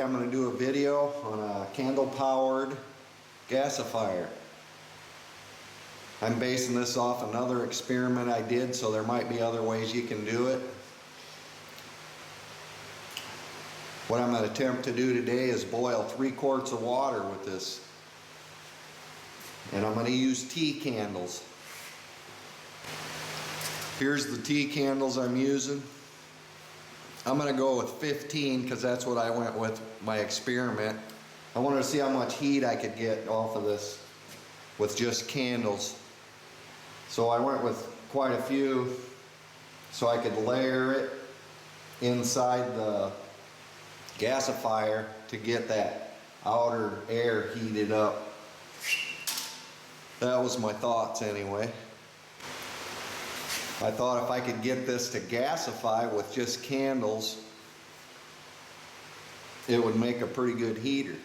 I'm going to do a video on a candle powered gasifier. I'm basing this off another experiment I did, so there might be other ways you can do it. What I'm going to attempt to do today is boil 3 quarts of water with this. And I'm going to use tea candles. Here's the tea candles I'm using. I'm going to go with 15 because that's what I went with my experiment. I wanted to see how much heat I could get off of this with just candles. So I went with quite a few so I could layer it inside the gasifier to get that outer air heated up. That was my thoughts anyway. I thought if I could get this to gasify with just candles, it would make a pretty good heater.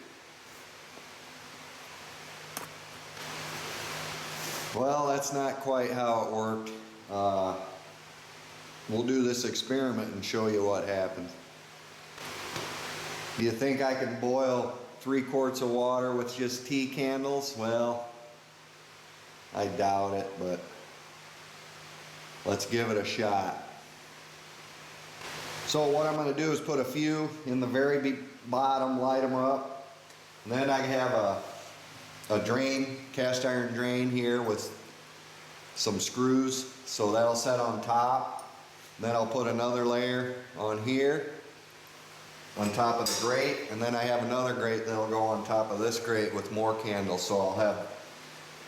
Well, that's not quite how it worked. We'll do this experiment and show you what happens. Do you think I could boil 3 quarts of water with just tea candles? Well, I doubt it, but let's give it a shot. So what I'm going to do is put a few in the very bottom, light them up, and then I have a drain, cast iron drain here with some screws, so that'll set on top. Then I'll put another layer on here, on top of the grate, and then I have another grate that'll go on top of this grate with more candles, so I'll have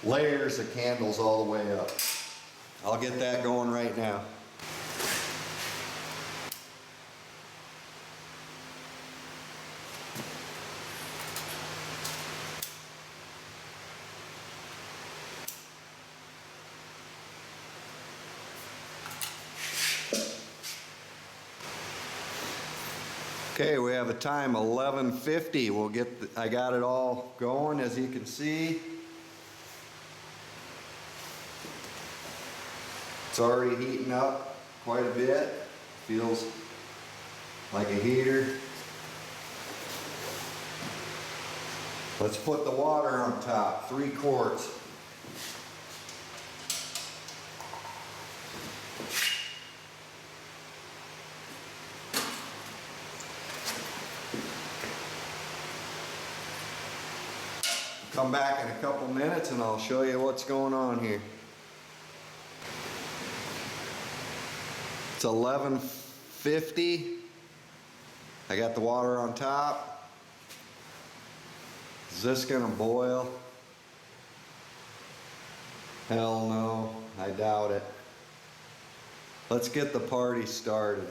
layers of candles all the way up. I'll get that going right now. Okay, we have a time 11:50. I got it all going, as you can see. It's already heating up quite a bit. Feels like a heater. Let's put the water on top, 3 quarts. Come back in a couple minutes and I'll show you what's going on here. It's 11:50. I got the water on top. Is this gonna boil? Hell no, I doubt it. Let's get the party started.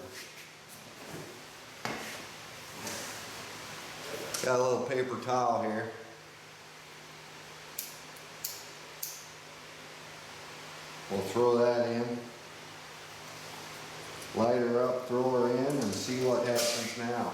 Got a little paper towel here. We'll throw that in. Light her up, throw her in, and see what happens now.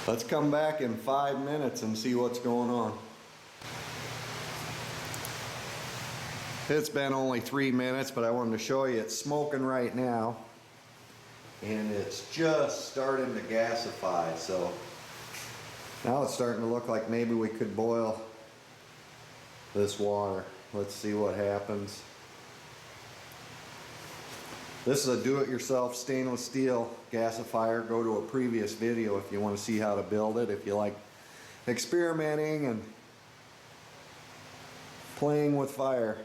Let's come back in 5 minutes and see what's going on. It's been only 3 minutes, but I wanted to show you it's smoking right now. And it's just starting to gasify, so now it's starting to look like maybe we could boil this water. Let's see what happens. This is a do-it-yourself stainless steel gasifier. Go to a previous video if you want to see how to build it, if you like experimenting and playing with fire.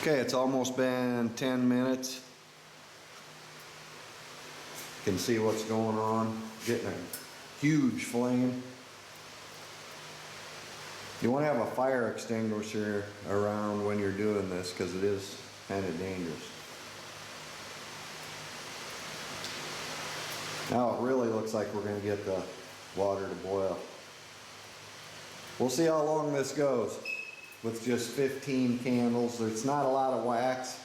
Okay, it's almost been 10 minutes. You can see what's going on. Getting a huge flame. You want to have a fire extinguisher around when you're doing this because it is kind of dangerous. Now it really looks like we're going to get the water to boil. We'll see how long this goes with just 15 candles. There's not a lot of wax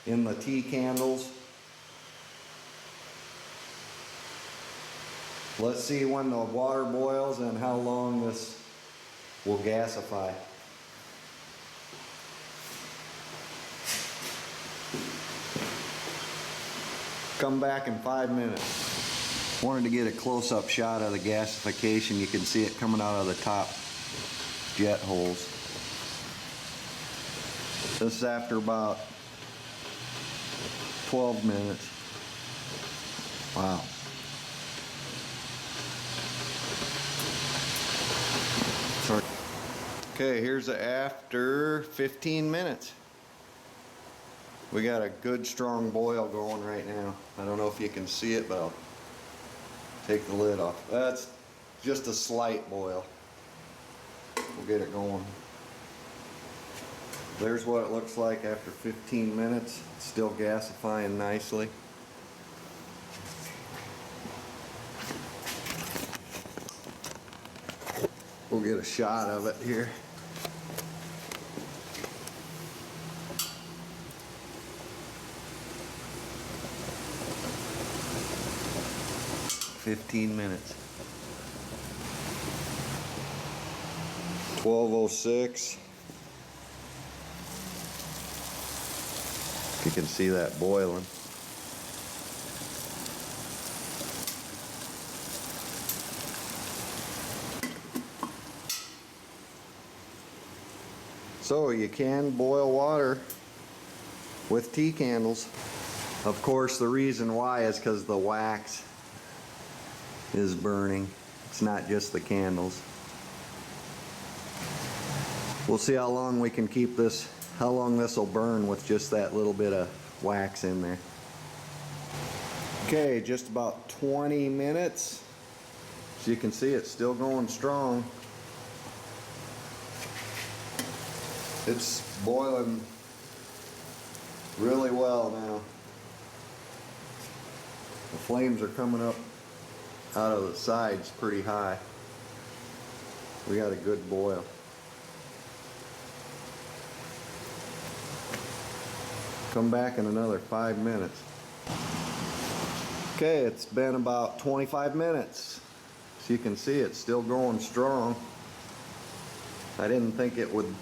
in the tea candles. Let's see when the water boils and how long this will gasify. Come back in 5 minutes. Wanted to get a close-up shot of the gasification. You can see it coming out of the top jet holes. This is after about 12 minutes. Wow. Sorry. Okay, here's the after 15 minutes. We got a good strong boil going right now. I don't know if you can see it, but I'll take the lid off. That's just a slight boil. We'll get it going. There's what it looks like after 15 minutes. It's still gasifying nicely. We'll get a shot of it here. "15 minutes. 12:06. You can see that boiling. So you can boil water with tea candles. Of course, the reason why is because the wax is burning. It's not just the candles. We'll see how long we can keep this, how long this will burn with just that little bit of wax in there. Okay, just about 20 minutes. As you can see, it's still going strong. It's boiling really well now. The flames are coming up out of the sides pretty high. We got a good boil. Come back in another 5 minutes. Okay, it's been about 25 minutes. As you can see, it's still going strong. I didn't think it would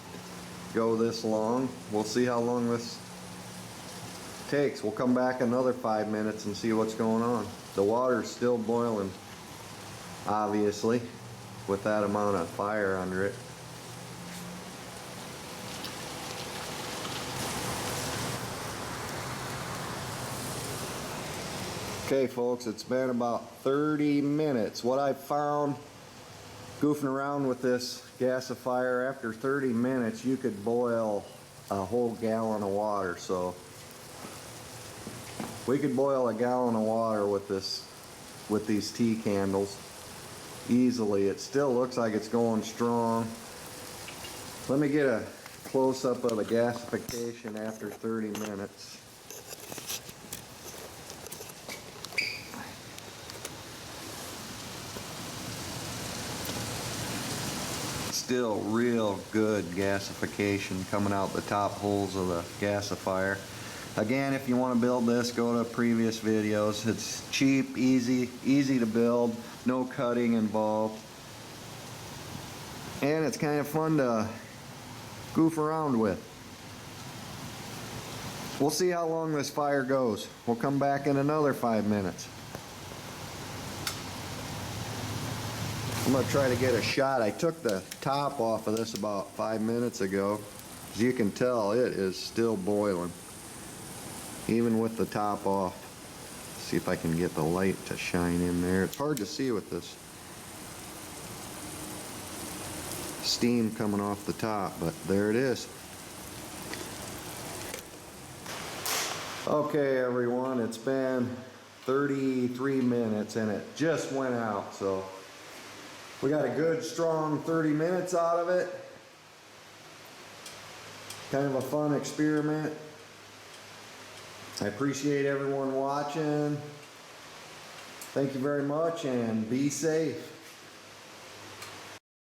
go this long. We'll see how long this takes. We'll come back another 5 minutes and see what's going on. The water's still boiling, obviously, with that amount of fire under it. Okay folks, it's been about 30 minutes. What I found goofing around with this gasifier, after 30 minutes you could boil a whole gallon of water. So we could boil a gallon of water with this, with these tea candles easily. It still looks like it's going strong. Let me get a close-up of the gasification after 30 minutes. Still real good gasification coming out the top holes of the gasifier. Again, if you want to build this, go to previous videos. It's cheap, easy to build, no cutting involved, and it's kind of fun to goof around with. We'll see how long this fire goes. We'll come back in another 5 minutes. I'm going to try to get a shot. I took the top off of this about 5 minutes ago. As you can tell, it is still boiling, even with the top off. See if I can get the light to shine in there. It's hard to see with this steam coming off the top, but there it is. Okay everyone, it's been 33 minutes and it just went out, so we got a good strong 30 minutes out of it. Kind of a fun experiment. I appreciate everyone watching. Thank you very much and be safe.